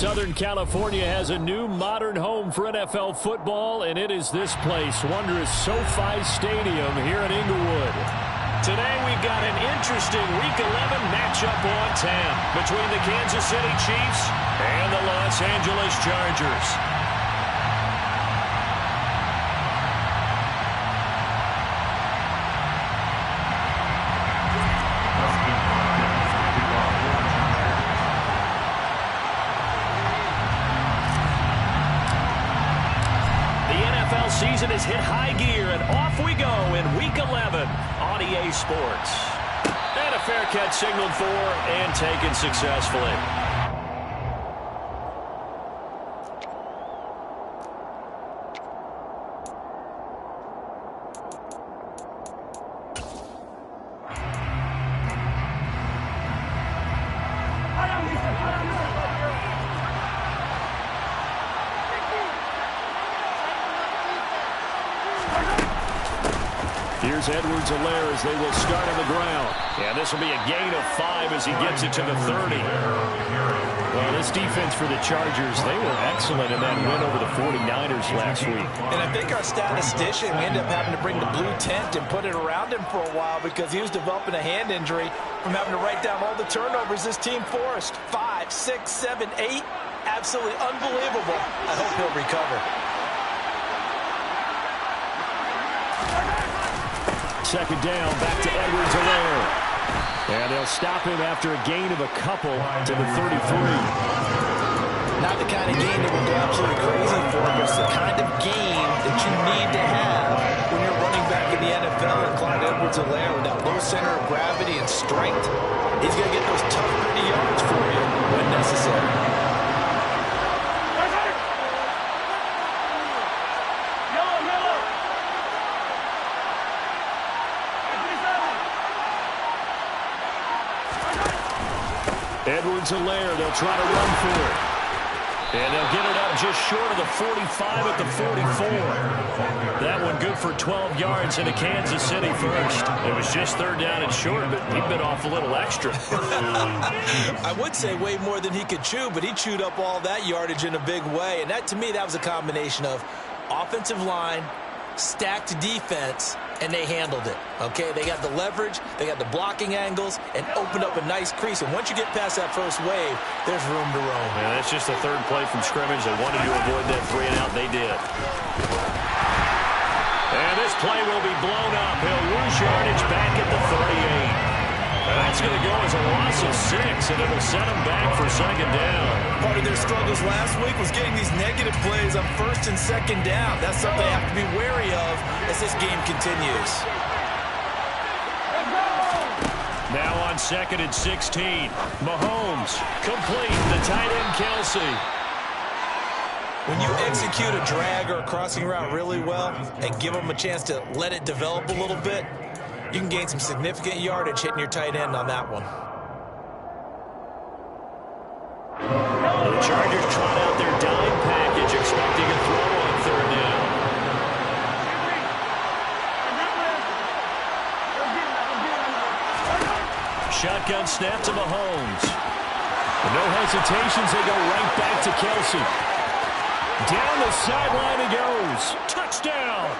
Southern California has a new modern home for NFL football, and it is this place, wondrous SoFi Stadium here in Inglewood. Today we've got an interesting Week 11 matchup on 10 between the Kansas City Chiefs and the Los Angeles Chargers. Season has hit high gear, and off we go in Week 11 on EA Sports. And a fair catch signaled for and taken successfully. Here's Edwards-Helaire as they will start on the ground. And this will be a gain of 5 as he gets it to the 30. Well, this defense for the Chargers, they were excellent in that win over the 49ers last week. And I think our statistician, we ended up having to bring the blue tent and put it around him for a while because he was developing a hand injury from having to write down all the turnovers this team forced. 5, 6, 7, 8. Absolutely unbelievable. I hope he'll recover. Second down, back to Edwards-Helaire. And they'll stop him after a gain of a couple to the 33. Not the kind of game that will go absolutely crazy for, but it's the kind of game that you need to have when you're running back in the NFL. And Clyde Edwards-Helaire, with that low center of gravity and strength, he's going to get those tough, gritty yards for you when necessary. Edwards-Helaire, they'll try to run for it. And they'll get it up just short of the 45 at the 44. That one good for 12 yards into Kansas City first. It was just third down and short, but he bit off a little extra. I would say way more than he could chew, but he chewed up all that yardage in a big way. And that, to me, that was a combination of offensive line, stacked defense, and they handled it. Okay, they got the leverage, they got the blocking angles, and opened up a nice crease. And once you get past that first wave, there's room to roam. Yeah, that's just the third play from scrimmage. They wanted to avoid that 3 and out. They did. And this play will be blown up. He'll lose yardage back at the 38. And that's going to go as a loss of 6, and it'll set them back for second down. Part of their struggles last week was getting these negative plays on first and second down. That's something they have to be wary of as this game continues. Now on second and 16. Mahomes complete. The tight end, Kelsey. When you execute a drag or a crossing route really well and give them a chance to let it develop a little bit, you can gain some significant yardage hitting your tight end on that one. The Chargers trot out their dime package, expecting a throw on third down. Shotgun snap to Mahomes. No hesitations, they go right back to Kelsey. Down the sideline he goes. Touchdown!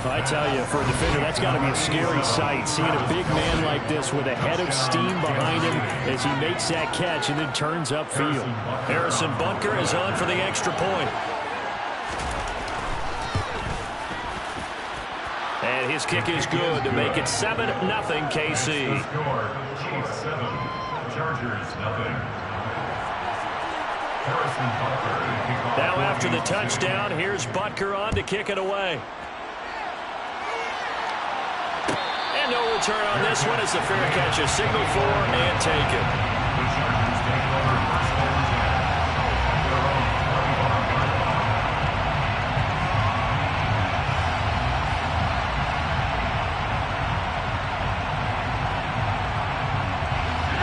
I tell you, for a defender, that's got to be a scary sight, seeing a big man like this with a head of steam behind him as he makes that catch and then turns upfield. Harrison Butker is on for the extra point. And his kick is good to make it 7-0 KC. Chiefs 7, Chargers 0. Now after the touchdown, here's Butker on to kick it away. And no return on this one as the fair catch is signaled for and taken.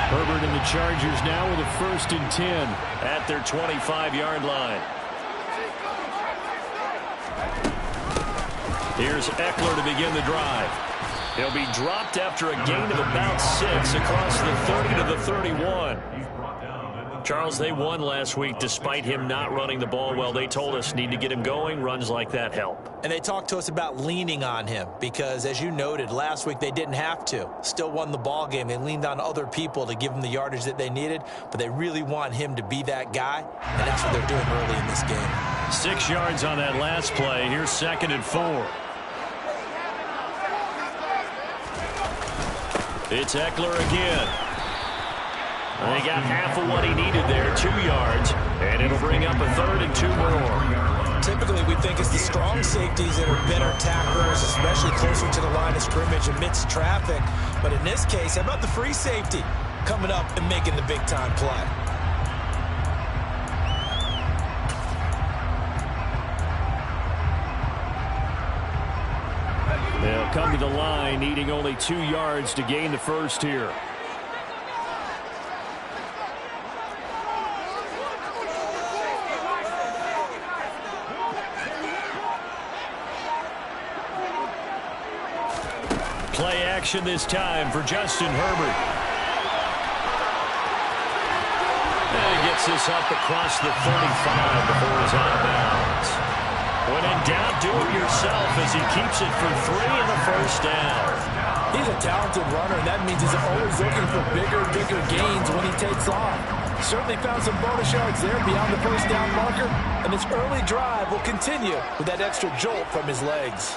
Herbert and the Chargers now with a 1st and 10 at their 25-yard line. Here's Eckler to begin the drive. He'll be dropped after a gain of about 6 across the 30 to the 31. Charles, they won last week despite him not running the ball well. They told us need to get him going. Runs like that help. And they talked to us about leaning on him because, as you noted, last week they didn't have to. Still won the ball game. They leaned on other people to give them the yardage that they needed, but they really want him to be that guy, and that's what they're doing early in this game. 6 yards on that last play. Here's 2nd and 4. It's Ekeler again. They got half of what he needed there, 2 yards, and it'll bring up a 3rd and 2 more. Typically, we think it's the strong safeties that are better tacklers, especially closer to the line of scrimmage amidst traffic. But in this case, how about the free safety coming up and making the big-time play? They'll come to the line, needing only 2 yards to gain the first here. Play action this time for Justin Herbert. And he gets this up across the 35 before he's out of bounds. When in doubt, do it yourself as he keeps it for 3 and a first down. He's a talented runner, and that means he's always looking for bigger gains when he takes off. Certainly found some bonus yards there beyond the first down marker, and this early drive will continue with that extra jolt from his legs.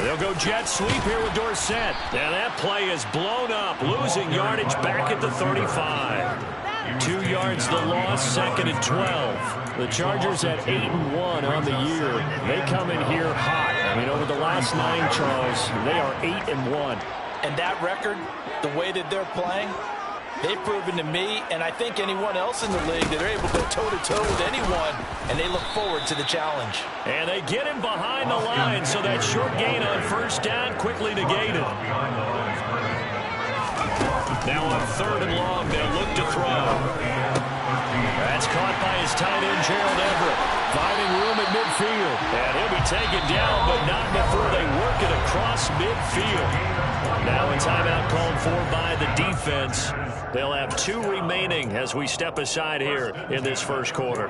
They'll go jet sweep here with Dorsett. Now that play is blown up, losing yardage back at the 35. 2 yards the loss, 2nd and 12. The Chargers at 8-1 on the year. They come in here hot. I mean, over the last 9, Charles, they are 8-1. And that record, the way that they're playing, they've proven to me, and I think anyone else in the league, that they're able to go toe-to-toe with anyone, and they look forward to the challenge. And they get him behind the line, so that short gain on first down quickly negated. Now on 3rd and long, they'll look to throw. That's caught by his tight end, Gerald Everett, finding room at midfield. And he'll be taken down, but not before they work it across midfield. Now a timeout called for by the defense. They'll have 2 remaining as we step aside here in this first quarter.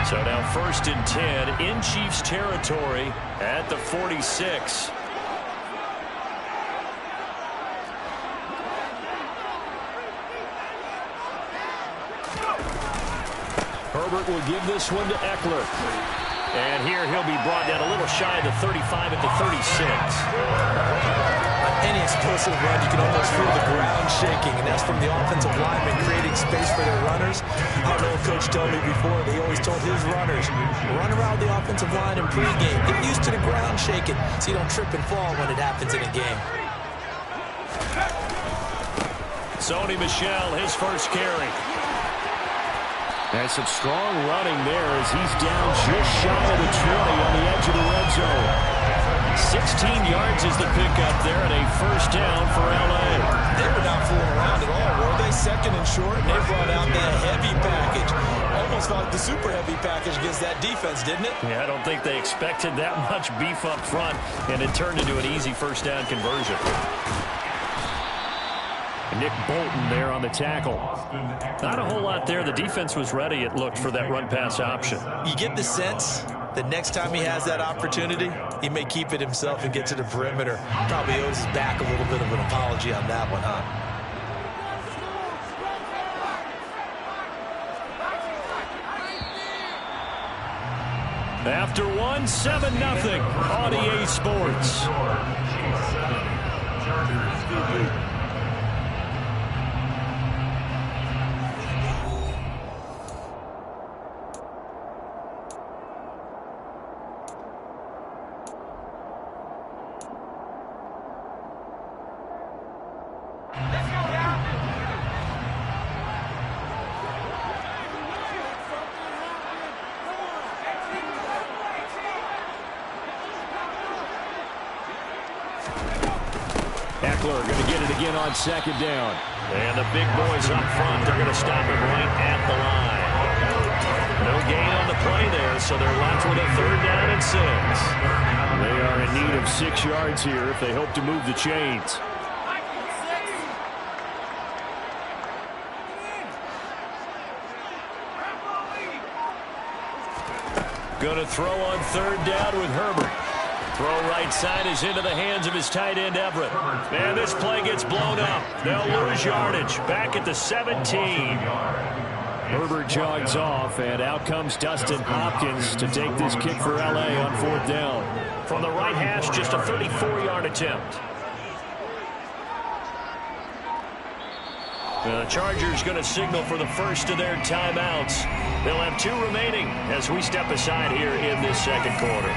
So now 1st and 10 in Chiefs territory at the 46. Herbert will give this one to Ekeler. And here he'll be brought down a little shy of the 35 at the 36. On any explosive run, you can almost feel the ground shaking, and that's from the offensive linemen creating space for their runners. I don't know if Coach told me before, but he always told his runners, run around the offensive line in pregame. Get used to the ground shaking so you don't trip and fall when it happens in a game. Sony Michel, his first carry. And some strong running there as he's down just shy of the 20 on the edge of the red zone. 16 yards is the pickup there and a first down for L.A. They were not fooling around at all, were they? 2nd and short, and they brought out the heavy package. Almost felt like the super heavy package against that defense, didn't it? Yeah, I don't think they expected that much beef up front, and it turned into an easy first down conversion. Nick Bolton there on the tackle. Not a whole lot there. The defense was ready, it looked, for that run-pass option. You get the sense that next time he has that opportunity, he may keep it himself and get to the perimeter. Probably owes his back a little bit of an apology on that one, huh? After 1, 7-0 on EA Sports. Eckler going to get it again on second down. And the big boys up front, they're going to stop him right at the line. No gain on the play there, so they're left with a 3rd down and 6. They are in need of 6 yards here if they hope to move the chains. Going to throw on 3rd down with Herbert. Throw right side is into the hands of his tight end, Everett. And this play gets blown up. They'll lose yardage. Back at the 17. Herbert jogs off, and out comes Dustin Hopkins to take this kick for L.A. on 4th down. From the right hash, just a 34-yard attempt. The Chargers going to signal for the first of their timeouts. They'll have 2 remaining as we step aside here in this second quarter.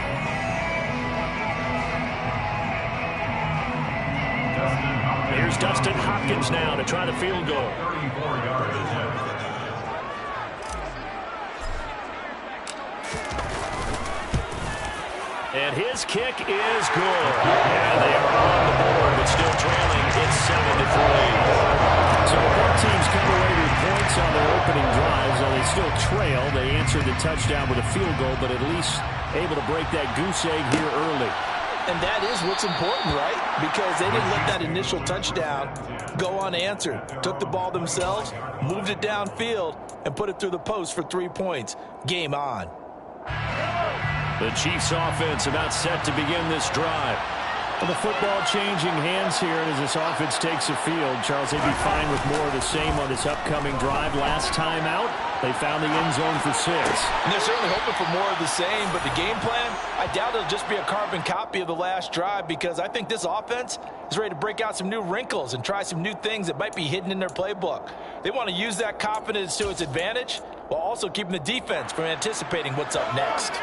Here's Dustin Hopkins now to try the field goal. 34-yard attempt. And his kick is good. And they are on the board, but still trailing. It's 7-3. So both teams come away with points on their opening drives. While they still trail, they answered the touchdown with a field goal, but at least able to break that goose egg here early. And that is what's important, right? Because they didn't let that initial touchdown go unanswered. Took the ball themselves, moved it downfield, and put it through the post for 3 points. Game on. The Chiefs offense about set to begin this drive. Well, the football changing hands here as this offense takes the field. Charles, they'd be fine with more of the same on this upcoming drive. Last time out, they found the end zone for 6. And they're certainly hoping for more of the same, but the game plan, I doubt it'll just be a carbon copy of the last drive, because I think this offense is ready to break out some new wrinkles and try some new things that might be hidden in their playbook. They want to use that confidence to its advantage while also keeping the defense from anticipating what's up next.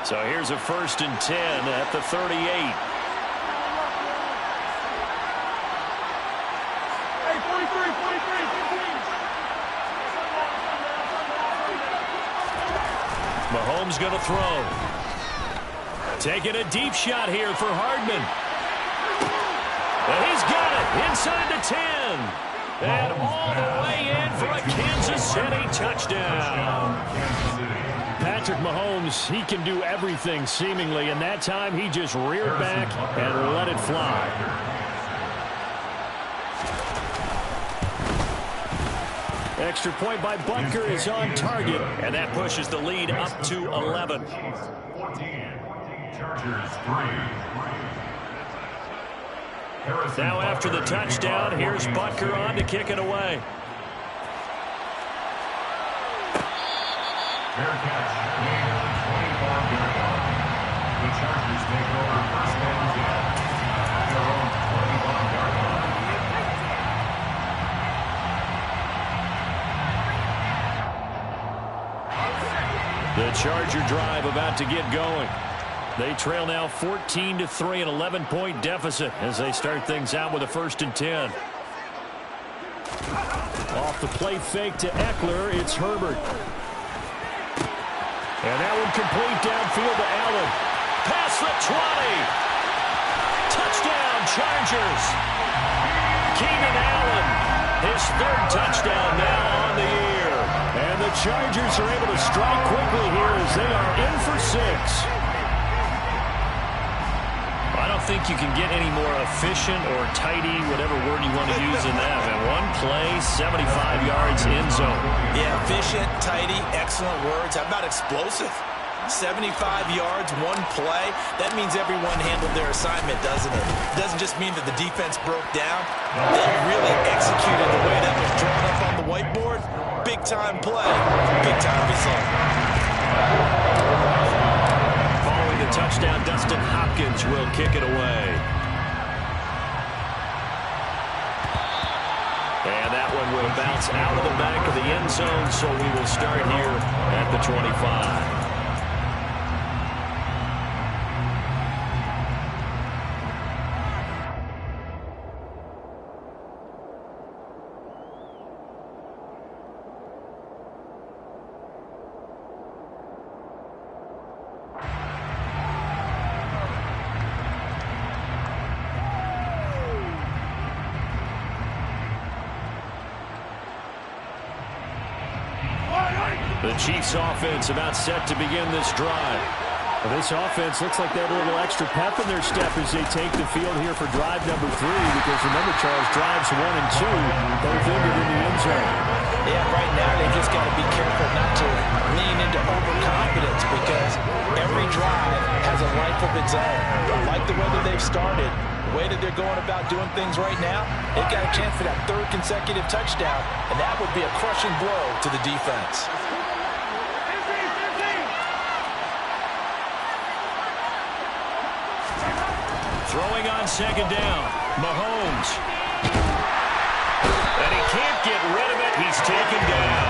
So here's a 1st and 10 at the 38. Mahomes going to throw. Taking a deep shot here for Hardman. And he's got it inside the 10. And all the way in for a Kansas City touchdown. Patrick Mahomes, he can do everything seemingly, and that time he just reared back and let it fly. Extra point by Butker is on target, and that pushes the lead up to 11. 14. Chargers 3. Now after the touchdown, here's Butker on to kick it away. Fair catch, made at the 24-yard line. The Chargers take over 1st and 10 at their own 25-yard line. The Charger drive about to get going. They trail now 14-3, an 11-point deficit as they start things out with a 1st and 10. Off the play fake to Eckler, it's Herbert. And that one complete downfield to Allen. Past the 20. Touchdown, Chargers. Keenan Allen, his 3rd touchdown now on the year. And the Chargers are able to strike quickly here as they are in for 6. I don't think you can get any more efficient or tidy, whatever word you want to use in that. And one play, 75 yards in zone. Yeah, efficient, tidy, excellent words. How about explosive? 75 yards, one play. That means everyone handled their assignment, doesn't it? It doesn't just mean that the defense broke down. They really executed the way that was drawn up on the whiteboard. Big-time play, big-time result. Following the touchdown, Dustin Hopkins will kick it away. And that one will bounce out of the back of the end zone, so we will start here at the 25. The Chiefs offense about set to begin this drive. Well, this offense looks like they have a little extra pep in their step as they take the field here for drive number 3, because remember, Charles, drives 1 and 2 both ended in the end zone. Yeah, right now they just got to be careful not to lean into overconfidence, because every drive has a life of its own. I like the way that they've started, the way that they're going about doing things right now. They've got a chance for that 3rd consecutive touchdown, and that would be a crushing blow to the defense. Throwing on 2nd down, Mahomes. And he can't get rid of it. He's taken down.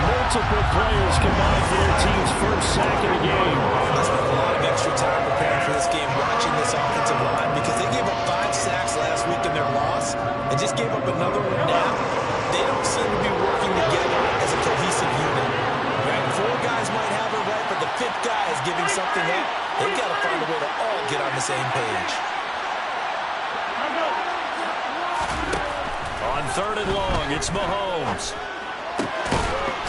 Multiple players combined for their team's first sack of the game. I spent a lot of extra time preparing for this game, watching this offensive line, because they gave up 5 sacks last week in their loss and just gave up another one now. They don't seem to be working together as a cohesive unit. Right? 4 guys might have it right, but the 5th guy is giving something up. They've got to find a way to all get on the same page. On 3rd and long, it's Mahomes.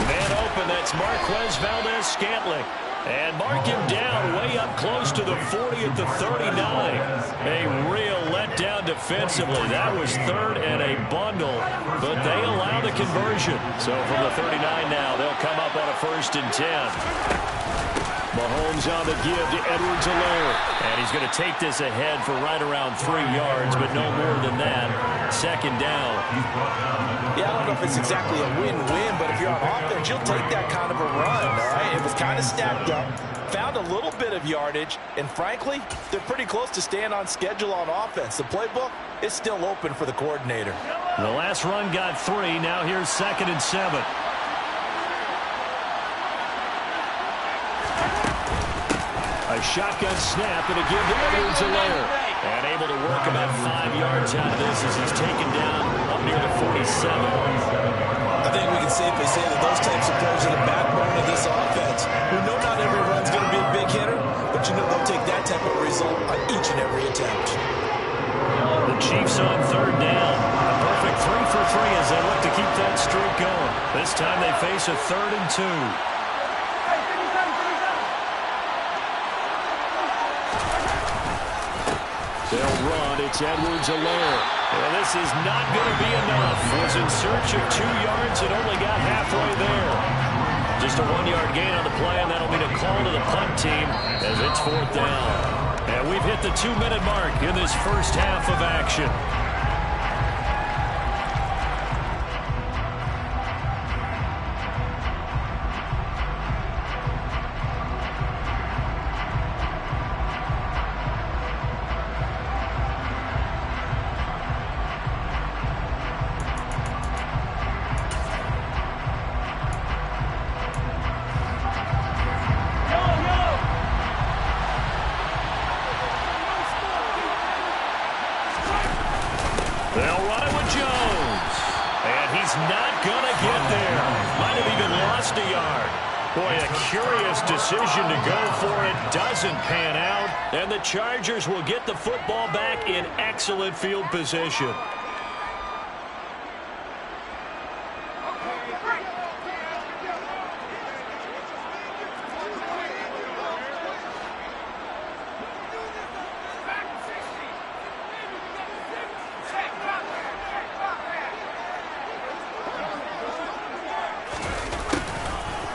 Man open, that's Marquez Valdes-Scantling. And mark him down way up close to the 40 at the 39. A real letdown defensively. That was 3rd and a bundle, but they allow the conversion. So from the 39 now, they'll come up on a 1st and 10. Mahomes on the give to Edwards-Helaire. And he's going to take this ahead for right around 3 yards, but no more than that. 2nd down. Yeah, I don't know if it's exactly a win-win, but if you're on offense, you'll take that kind of a run, all right? It was kind of stacked up, found a little bit of yardage, and frankly, they're pretty close to staying on schedule on offense. The playbook is still open for the coordinator. The last run got 3. Now here's 2nd and 7. A shotgun snap and a give to Edwards-Helaire. And able to work about 5 yards out of this as he's taken down up near the 47. I think we can safely say that those types of players are the backbone of this offense. We know not every run's going to be a big hitter, but you know they'll take that type of result on each and every attempt. The Chiefs on 3rd down. A perfect 3 for 3 as they look to keep that streak going. This time they face a 3rd and 2. They'll run. It's Edwards-Helaire. And this is not going to be enough. Was in search of 2 yards and only got halfway there. Just a 1-yard gain on the play, and that'll be a call to the punt team as it's 4th down. And we've hit the 2-minute mark in this first half of action. They'll run it with Jones. And he's not going to get there. Might have even lost a yard. Boy, a curious decision to go for it. Doesn't pan out. And the Chargers will get the football back in excellent field position.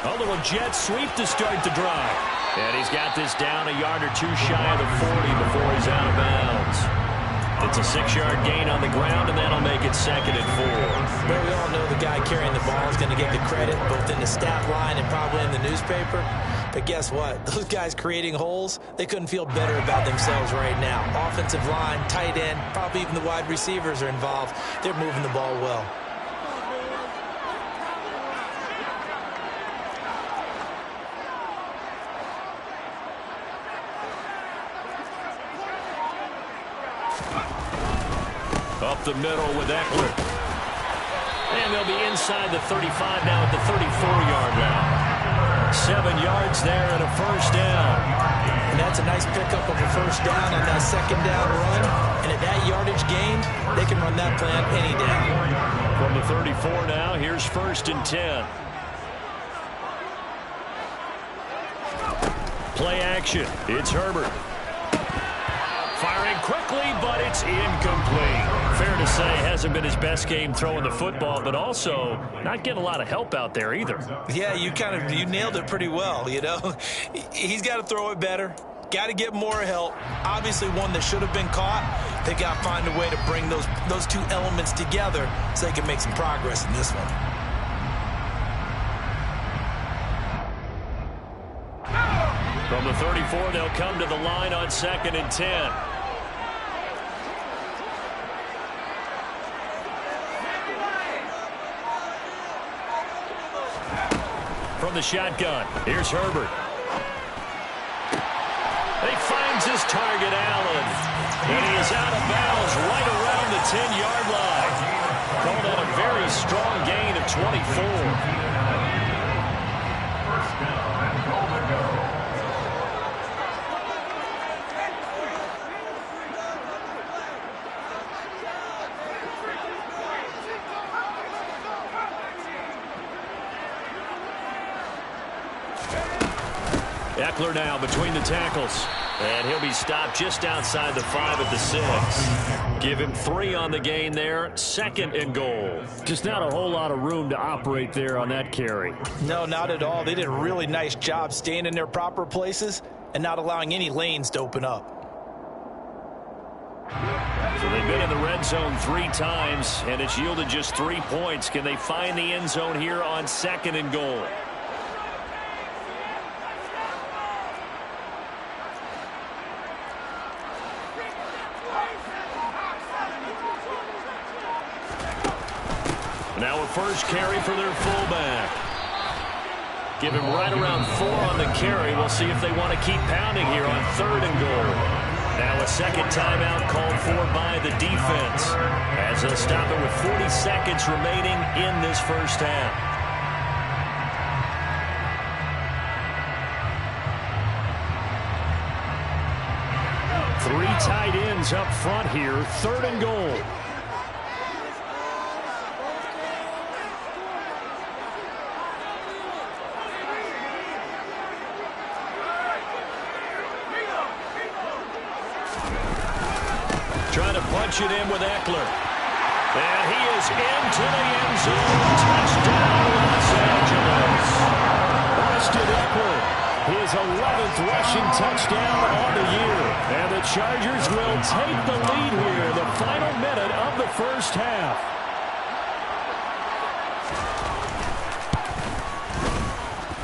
A little jet sweep to start the drive. And he's got this down a yard or 2 shy of the 40 before he's out of bounds. It's a 6-yard gain on the ground, and that'll make it 2nd and 4. Well, we all know the guy carrying the ball is going to get the credit, both in the stat line and probably in the newspaper. But guess what? Those guys creating holes, they couldn't feel better about themselves right now. Offensive line, tight end, probably even the wide receivers are involved. They're moving the ball well. Up the middle with Eckler. And they'll be inside the 35 now at the 34-yard line. 7 yards there and a first down. And that's a nice pickup of a first down on that 2nd down run. And at that yardage gained, they can run that plan any down. From the 34 now, here's 1st and 10. Play action. It's Herbert. Firing quickly, but it's incomplete. Fair to say, hasn't been his best game throwing the football, but also not getting a lot of help out there either. Yeah, you nailed it pretty well, you know. He's got to throw it better. Got to get more help. Obviously, one that should have been caught. They got to find a way to bring those two elements together so they can make some progress in this one. From the 34, they'll come to the line on 2nd and 10. From the shotgun, here's Herbert. He finds his target, Allen. And he is out of bounds right around the 10-yard line. Called out a very strong gain of 24. First down and goal to go. Eckler now between the tackles. And he'll be stopped just outside the 5 at the 6. Give him 3 on the gain there. 2nd and goal. Just not a whole lot of room to operate there on that carry. No, not at all. They did a really nice job staying in their proper places and not allowing any lanes to open up. So they've been in the red zone 3 times, and it's yielded just 3 points. Can they find the end zone here on 2nd and goal? Now a first carry for their fullback. Give him right around 4 on the carry. We'll see if they want to keep pounding here on 3rd and goal. Now a second timeout called for by the defense, as they'll stop it with 40 seconds remaining in this first half. Three tight ends up front here. 3rd and goal. Trying to punch it in with Eckler. And he is into the end zone. Touchdown, Los Angeles. Austin Eckler, his 11th rushing touchdown on the year. And the Chargers will take the lead here in the final minute of the first half.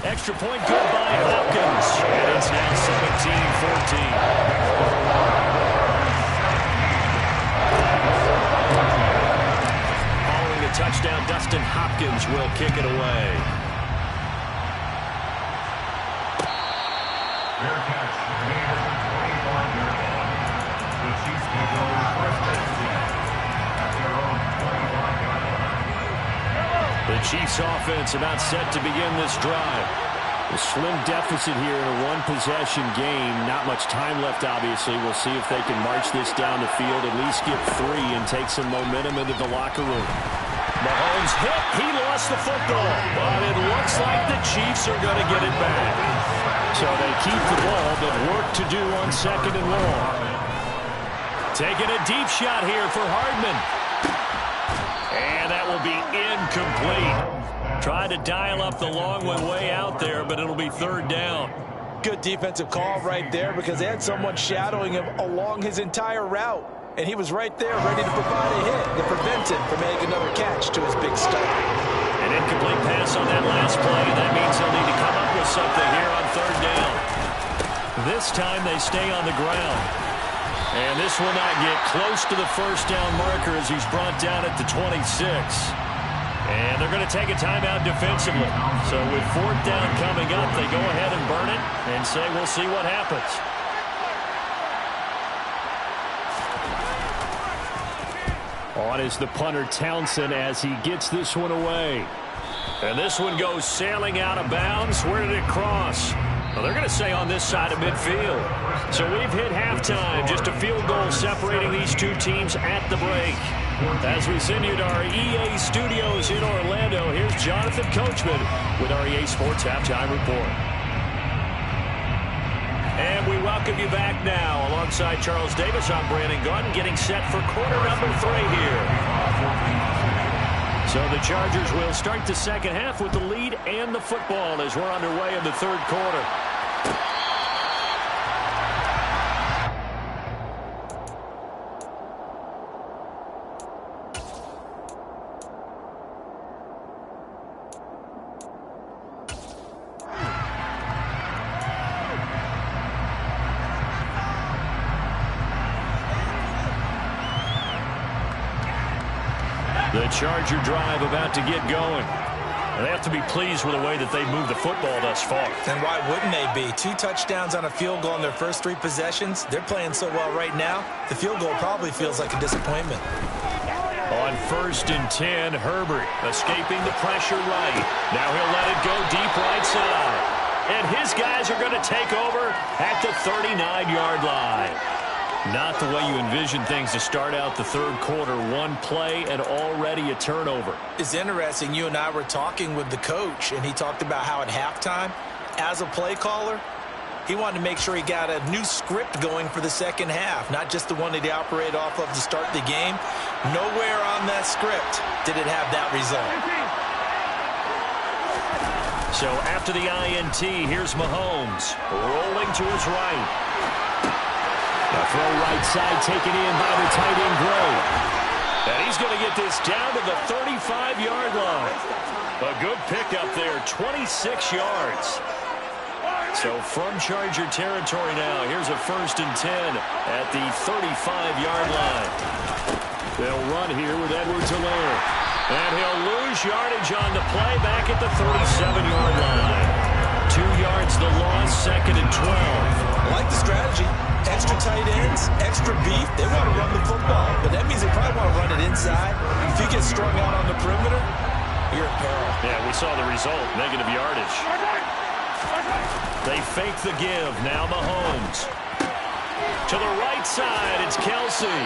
Extra point good by Hopkins. And it's now 17-14. Touchdown, Dustin Hopkins will kick it away. Fair catch made at the 25-yard line. The Chiefs take over first and 10 at their own 25-yard line. The Chiefs offense about set to begin this drive. A slim deficit here in a one-possession game. Not much time left, obviously. We'll see if they can march this down the field, at least get 3 and take some momentum into the locker room. Mahomes hit. He lost the football. But it looks like the Chiefs are going to get it back. So they keep the ball, but work to do on 2nd and long. Taking a deep shot here for Hardman. And that will be incomplete. Tried to dial up the long way out there, but it'll be 3rd down. Good defensive call right there because they had someone shadowing him along his entire route. And he was right there ready to provide a hit to prevent him from making another catch to his big stump. An incomplete pass on that last play. That means they'll need to come up with something here on 3rd down. This time they stay on the ground. And this will not get close to the first down marker as he's brought down at the 26. And they're going to take a timeout defensively. So with 4th down coming up, they go ahead and burn it and say we'll see what happens. On is the punter Townsend as he gets this one away. And this one goes sailing out of bounds. Where did it cross? Well, they're going to say on this side of midfield. So we've hit halftime. Just a field goal separating these two teams at the break. As we send you to our EA studios in Orlando, here's Jonathan Coachman with our EA Sports Halftime Report. welcome you back now. Alongside Charles Davis, I'm Brandon Gaudin, getting set for quarter number 3 here. So the Chargers will start the second half with the lead and the football as we're underway in the third quarter. The Charger drive about to get going. And they have to be pleased with the way that they moved the football thus far. And why wouldn't they be? 2 touchdowns on a field goal in their first 3 possessions. They're playing so well right now, the field goal probably feels like a disappointment. On 1st and 10, Herbert escaping the pressure right. Now he'll let it go deep right side. And his guys are going to take over at the 39-yard line. Not the way you envision things to start out the third quarter. 1 play and already a turnover. It's interesting. You and I were talking with the coach, and he talked about how at halftime, as a play caller, he wanted to make sure he got a new script going for the second half, not just the one that he operated off of to start the game. Nowhere on that script did it have that result. So after the INT, here's Mahomes rolling to his right. The throw right side taken in by the tight end Gray. And he's going to get this down to the 35-yard line. A good pickup there, 26 yards. So from Charger territory now, here's a 1st and 10 at the 35-yard line. They'll run here with Edwards-Helaire. And he'll lose yardage on the play back at the 37-yard line. 2 yards the loss, 2nd and 12. I like the strategy. Extra tight ends, extra beef. They want to run the football, but that means they probably want to run it inside. If you get strung out on the perimeter, you're in peril. Yeah, we saw the result, negative yardage. They fake the give. Now Mahomes. To the right side, it's Kelsey.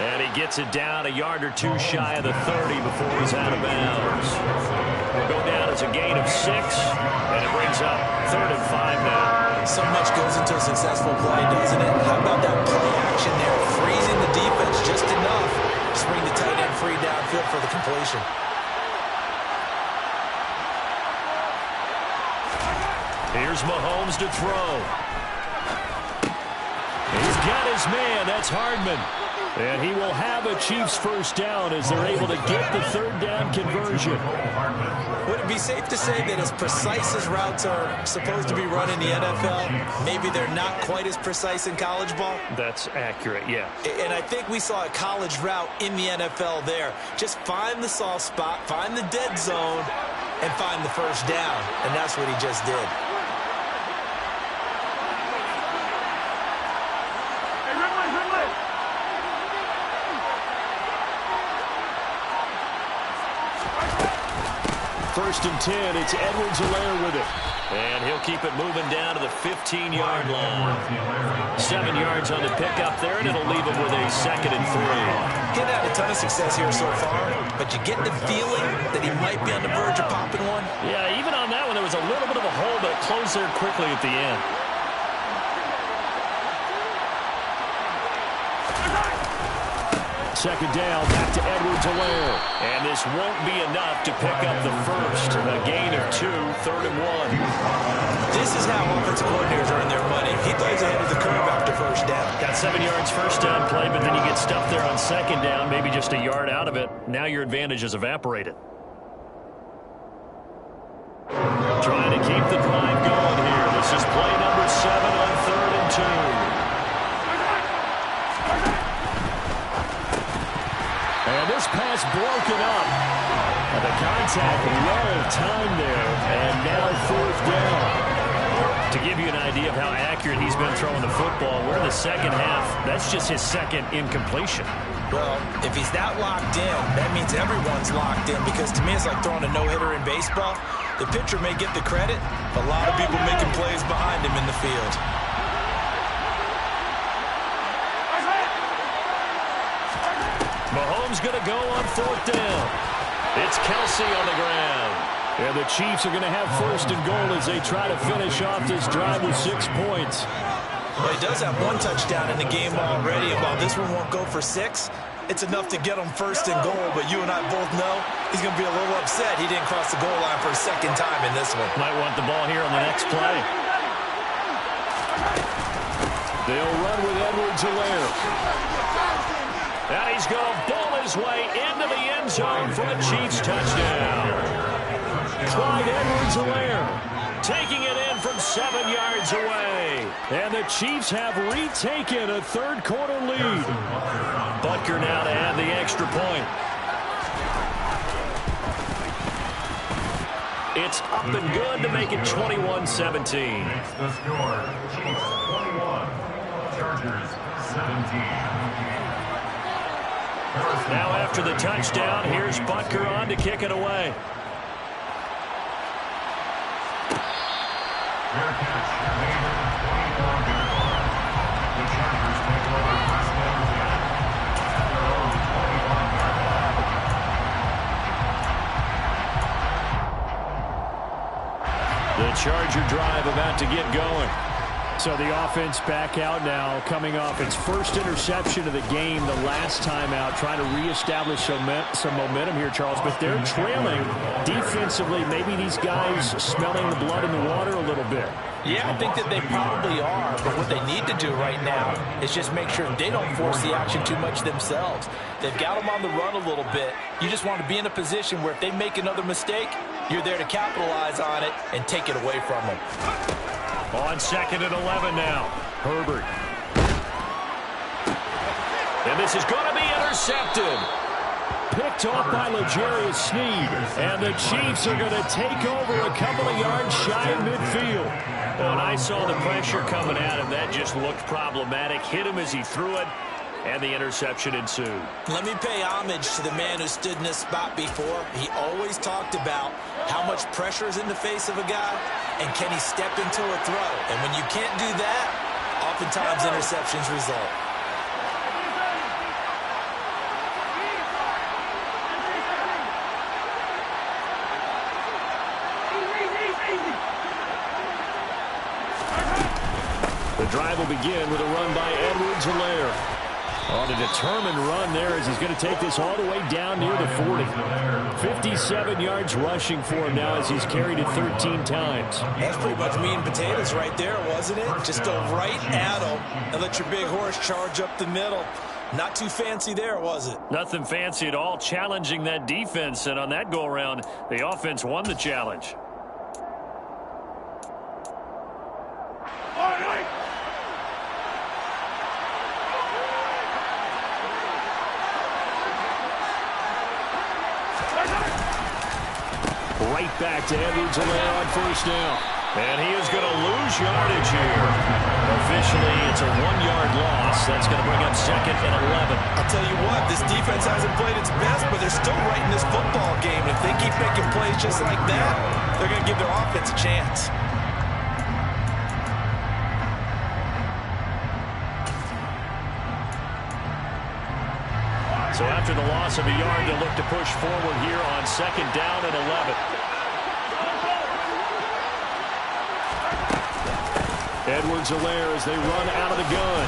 And he gets it down a yard or 2 shy of the 30 before he's out of bounds. Will go down as a gain of 6, and it brings up 3rd and 5 now. So much goes into a successful play, doesn't it? How about that play action there? Freezing the defense just enough to bring the tight end free downfield for the completion. Here's Mahomes to throw. He's got his man. That's Hardman. And he will have a Chiefs first down as they're able to get the 3rd down conversion. Would it be safe to say that as precise as routes are supposed to be run in the NFL, maybe they're not quite as precise in college ball? That's accurate, yeah. And I think we saw a college route in the NFL there. Just find the soft spot, find the dead zone, and find the first down. And that's what he just did. First and 10, it's Edwards-Helaire with it. And he'll keep it moving down to the 15-yard line. 7 yards on the pickup there, and it'll leave him with a 2nd and 3. He's had a ton of success here so far, but you get the feeling that he might be on the verge of popping one. Yeah, even on that one, there was a little bit of a hole, but it closed there quickly at the end. Second down, back to Edwards-Helaire. And this won't be enough to pick up the first. A gain of 2, 3rd and 1. This is how offensive coordinators earn their money. He plays ahead of the curve after first down. Got 7 yards first down play, but then you get stuffed there on second down, maybe just a yard out of it. Now your advantage is evaporated. Trying to keep the drive going here. This is play number 7 on 3rd and 2. And this pass broken up. And the contact well timed there. And now 4th down. To give you an idea of how accurate he's been throwing the football, we're in the second half. That's just his 2nd incompletion. Well, if he's that locked in, that means everyone's locked in, because to me it's like throwing a no-hitter in baseball. The pitcher may get the credit, but a lot of people making plays behind him in the field. Mahomes going to go on 4th down. It's Kelsey on the ground. And the Chiefs are going to have 1st and goal as they try to finish off this drive with 6 points. Well, he does have one touchdown in the game already, and while this one won't go for 6, it's enough to get him first and goal, but you and I both know he's going to be a little upset he didn't cross the goal line for a second time in this one. Might want the ball here on the next play. They'll run with Edwards-Helaire. And he's going to ball his way into the end zone for a Chiefs touchdown. Clyde Edwards-Helaire taking it in from 7 yards away. And the Chiefs have retaken a third-quarter lead. Butker now to add the extra point. It's up and good to make it 21-17. The score, Chiefs 21, Chargers 17. Now after the touchdown, here's Butker on to kick it away. Fair catch made at the 24-yard line. The Chargers take over first and 10 at their own 25-yard line. The Charger drive about to get going. So the offense back out now, coming off its first interception of the game the last time out, trying to reestablish some momentum here, Charles. But they're trailing defensively. Maybe these guys smelling the blood in the water a little bit. Yeah, I think that they probably are, but what they need to do right now is just make sure they don't force the action too much themselves. They've got them on the run a little bit. You just want to be in a position where if they make another mistake, you're there to capitalize on it and take it away from them. On 2nd and 11 now. Herbert. And this is going to be intercepted. Picked off by L'Jarius Sneed. And the Chiefs are going to take over a couple of yards shy of midfield. When I saw the pressure coming at him, that just looked problematic. Hit him as he threw it, and the interception ensued. Let me pay homage to the man who stood in this spot before. He always talked about how much pressure is in the face of a guy, and can he step into a throw. And when you can't do that, oftentimes interceptions result. The drive will begin with a run by Edwards-Helaire. On a determined run there as he's going to take this all the way down near the 40. 57 yards rushing for him now as he's carried it 13 times. That's pretty much meat and potatoes right there, wasn't it? Just go right at him and let your big horse charge up the middle. Not too fancy there, was it? Nothing fancy at all, challenging that defense. And on that go-around, the offense won the challenge. Right back to Edwards-Helaire on first down. And he is going to lose yardage here. Officially, it's a 1-yard loss. That's going to bring up 2nd and 11. I'll tell you what, this defense hasn't played its best, but they're still right in this football game. If they keep making plays just like that, they're going to give their offense a chance. So after the loss of a yard, they'll look to push forward here on 2nd down and 11. Edwards-Helaire as they run out of the gun.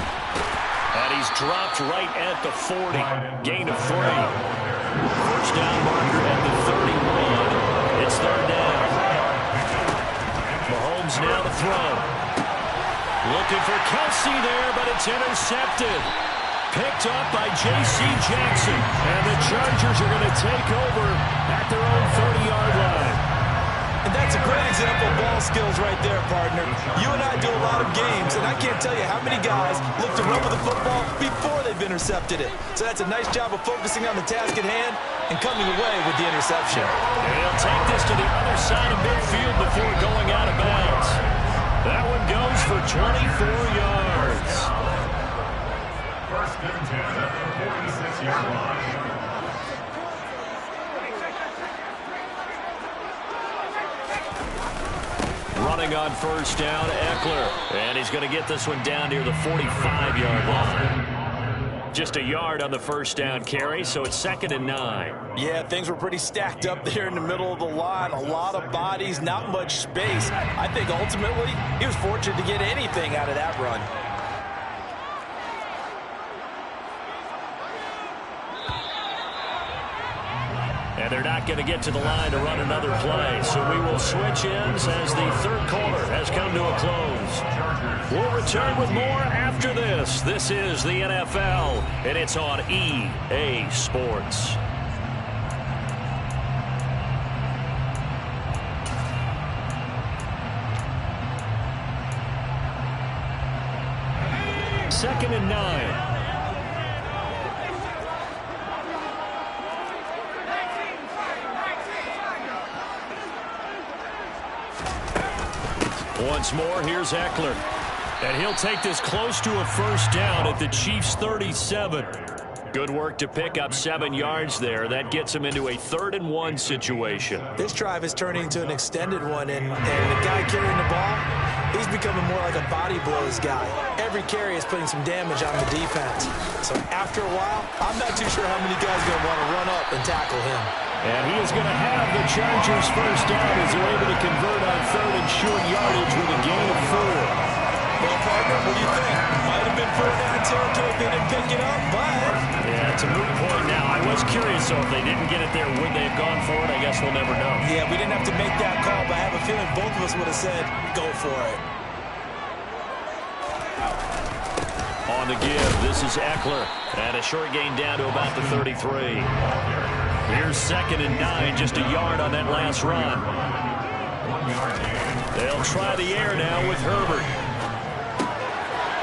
And he's dropped right at the 40. Gain of 3. First down marker at the 31. It's 3rd down. Mahomes now to throw. Looking for Kelsey there, but it's intercepted. Picked up by J.C. Jackson. And the Chargers are going to take over at their own 30-yard line. And that's a great example of ball skills right there, partner. You and I do a lot of games, and I can't tell you how many guys look to run with the football before they've intercepted it. So that's a nice job of focusing on the task at hand and coming away with the interception. And he'll take this to the other side of midfield before going out of bounds. That one goes for 24 yards. First and 10 at the 46-yard line. Running on first down, Eckler. And he's going to get this one down near the 45-yard line. Just a yard on the first down carry, so it's 2nd and 9. Yeah, things were pretty stacked up there in the middle of the line. A lot of bodies, not much space. I think ultimately he was fortunate to get anything out of that run. And they're not going to get to the line to run another play. So we will switch ends as the third quarter has come to a close. We'll return with more after this. This is the NFL, and it's on EA Sports. Second and 9. Once more, here's Ekeler. And he'll take this close to a first down at the Chiefs' 37. Good work to pick up 7 yards there. That gets him into a 3rd-and-1 situation. This drive is turning into an extended one, and the guy carrying the ball, he's becoming more like a body blows guy. Every carry is putting some damage on the defense. So after a while, I'm not too sure how many guys are going to want to run up and tackle him. And he is going to have the Chargers first down as they're able to convert on 3rd and short yardage with a gain of 4. Well, partner, what do you think? Might have been 4-down territory if they didn't pick it up, but... Yeah, it's a moot point now. I was curious, so if they didn't get it there, would they have gone for it? I guess we'll never know. Yeah, we didn't have to make that call, but I have a feeling both of us would have said, go for it. On the give, this is Ekeler. And a short gain down to about the 33. Here's 2nd and 9, just a yard on that last run. They'll try the air now with Herbert.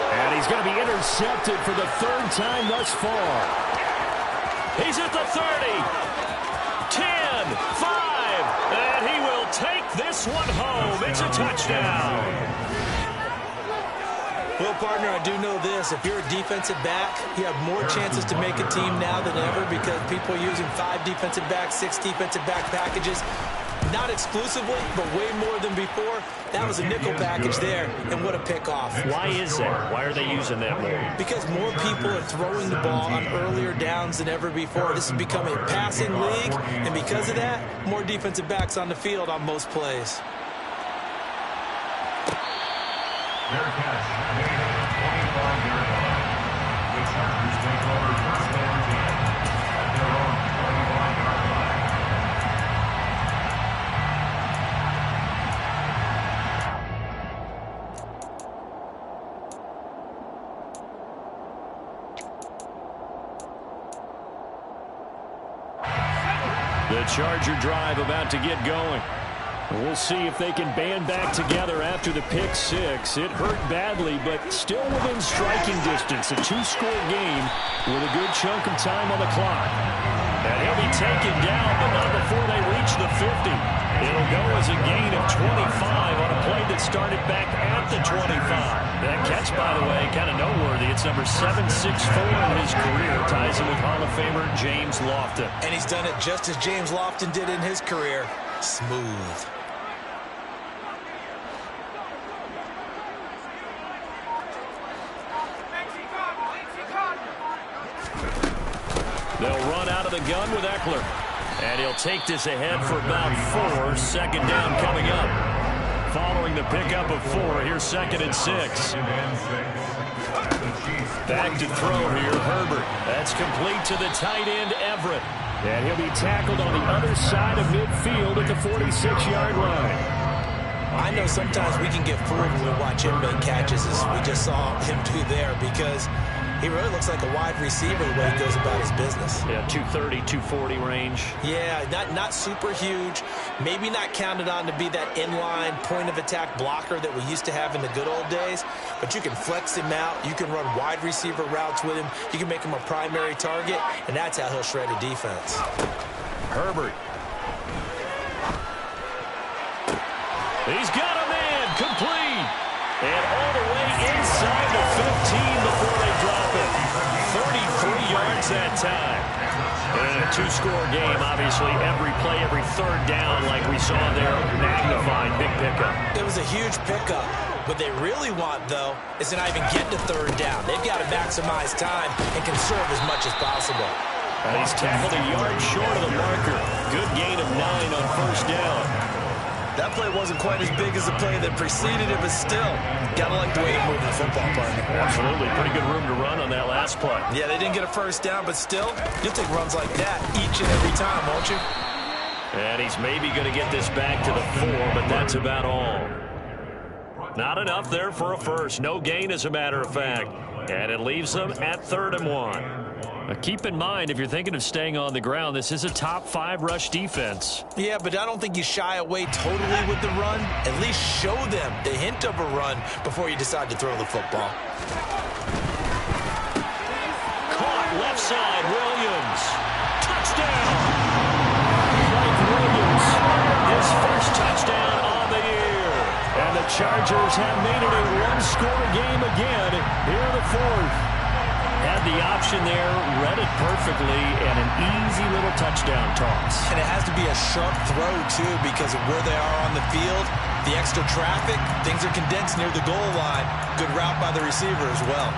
And he's going to be intercepted for the 3rd time thus far. He's at the 30. 10, 5, and he will take this one home. It's a touchdown. Well, partner, I do know this. If you're a defensive back, you have more chances to make a team now than ever because people are using 5 defensive backs, 6 defensive back packages. Not exclusively, but way more than before. That was a nickel package there, and what a pickoff. Why is that? Why are they using that more? Because more people are throwing the ball on earlier downs than ever before. This has become a passing league, and because of that, more defensive backs on the field on most plays. Their catch made at the 25-yard line. The Chargers take over first and 10 at their own 25-yard line. The Charger drive about to get going. We'll see if they can band back together after the pick 6. It hurt badly, but still within striking distance. A 2-score game with a good chunk of time on the clock. And he'll be taken down, but not before they reach the 50. It'll go as a gain of 25 on a play that started back at the 25. That catch, by the way, kind of noteworthy. It's number 764 in his career. Ties him with Hall of Famer James Lofton. And he's done it just as James Lofton did in his career. Smooth. They'll run out of the gun with Ekeler. And he'll take this ahead for about 4. 2nd down coming up. Following the pickup of 4, here's 2nd and 6. Back to throw here, Herbert. That's complete to the tight end, Everett. And he'll be tackled on the other side of midfield at the 46-yard line. I know sometimes we can get fooled when we watch him make catches, as we just saw him do there, because he really looks like a wide receiver the way he goes about his business. Yeah, 230, 240 range. Yeah, not super huge. Maybe not counted on to be that inline point-of-attack blocker that we used to have in the good old days. But you can flex him out. You can run wide receiver routes with him. You can make him a primary target, and that's how he'll shred a defense. Herbert. He's got a man complete. And all the way inside the 15 before they drop it. 33 yards that time. And a 2-score game, obviously. Every play, every 3rd down, like we saw there, magnified. Big pickup. It was a huge pickup. What they really want, though, is to not even get to 3rd down. They've got to maximize time and conserve as much as possible. And he's tackled a yard short of the marker. Good gain of 9 on 1st down. That play wasn't quite as big as the play that preceded it, but still, gotta like the way he moved the football, partner. Absolutely. Pretty good room to run on that last play. Yeah, they didn't get a 1st down, but still, you'll take runs like that each and every time, won't you? And he's maybe going to get this back to the 4, but that's about all. Not enough there for a first. No gain, as a matter of fact. And it leaves them at 3rd and 1. Now keep in mind, if you're thinking of staying on the ground, this is a top 5 rush defense. Yeah, but I don't think you shy away totally with the run. At least show them the hint of a run before you decide to throw the football. Caught left side, Williams. Touchdown! Mike Williams, his first touchdown on the year. And the Chargers have made it a one-score game again here in the 4th. Had the option there, read it perfectly, and an easy little touchdown toss. And it has to be a sharp throw, too, because of where they are on the field. The extra traffic, things are condensed near the goal line. Good route by the receiver as well.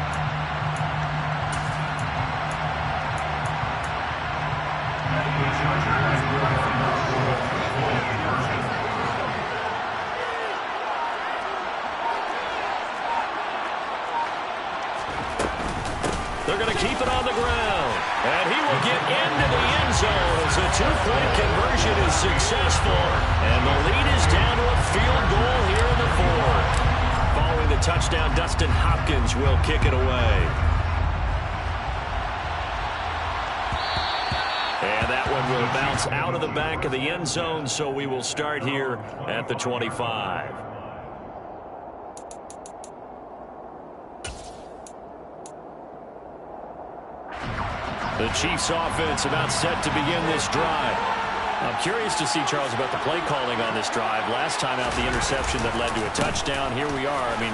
They're going to keep it on the ground. And he will get into the end zone as a 2-point conversion is successful. And the lead is down to a field goal here in the 4th. Following the touchdown, Dustin Hopkins will kick it away. And that one will bounce out of the back of the end zone, so we will start here at the 25. The Chiefs offense about set to begin this drive. I'm curious to see, Charles, about the play calling on this drive. Last time out, the interception that led to a touchdown. Here we are. I mean,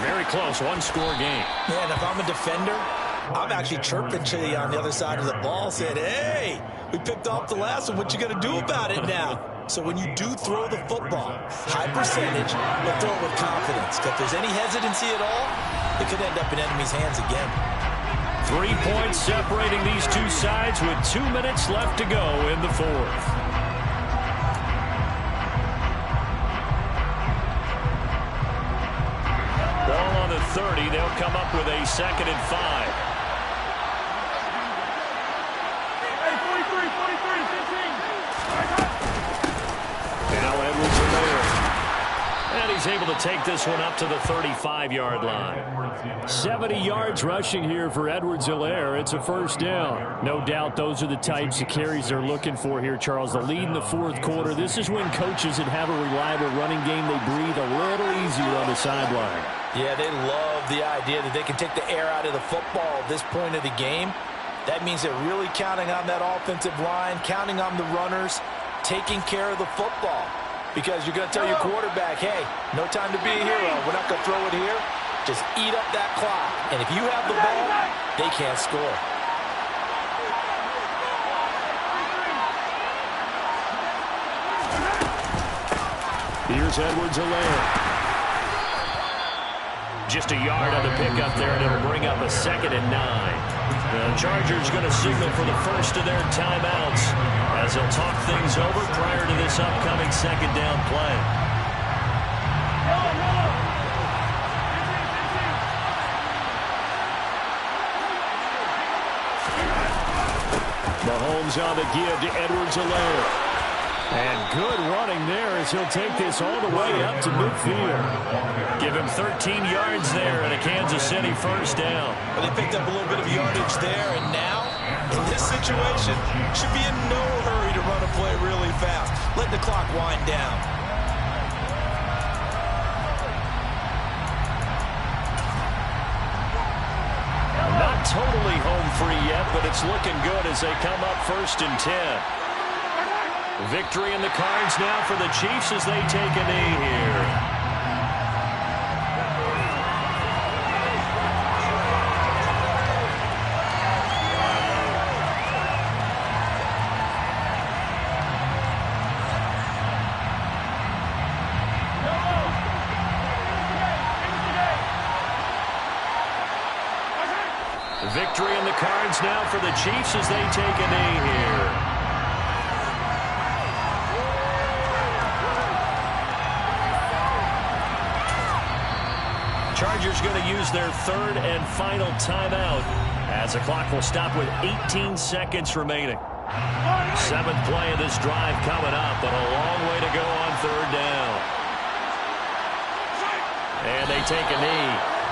very close, one-score game. Yeah, and if I'm a defender, I'm actually chirping to you on the other side of the ball, saying, hey, we picked off the last one. What you going to do about it now? So when you do throw the football, high percentage, but throw it with confidence. If there's any hesitancy at all, it could end up in enemy's hands again. 3 points separating these two sides with 2 minutes left to go in the 4th. Ball on the 30. They'll come up with a 2nd and 5. Now Edwards-Helaire. And he's able to take this one up to the 35-yard line. 70 yards rushing here for Edwards-Helaire. It's a first down. No doubt those are the types of carries they're looking for here, Charles. The lead in the 4th quarter. This is when coaches that have a reliable running game, they breathe a little easier on the sideline. Yeah, they love the idea that they can take the air out of the football at this point of the game. That means they're really counting on that offensive line, counting on the runners, taking care of the football. Because you're going to tell your quarterback, hey, no time to be a hero. We're not going to throw it here. Just eat up that clock. And if you have the ball, they can't score. Here's Edwards-Helaire. Just a yard on the pickup there, and it'll bring up a 2nd and 9. The Chargers going to signal for the first of their timeouts as they'll talk things over prior to this upcoming 2nd down play. Mahomes on the give to Edwards-Helaire. And good running there as he'll take this all the way up to midfield. Give him 13 yards there and a Kansas City first down. But they picked up a little bit of yardage there, and now, in this situation, should be in no hurry to run a play really fast. Let the clock wind down. Not totally home free yet, but it's looking good as they come up 1st and 10. Victory in the cards now for the Chiefs as they take a knee here. Victory in the cards now for the Chiefs as they take a knee here. Chargers going to use their 3rd and final timeout as the clock will stop with 18 seconds remaining. Seventh play of this drive coming up, but a long way to go on third down. And they take a knee.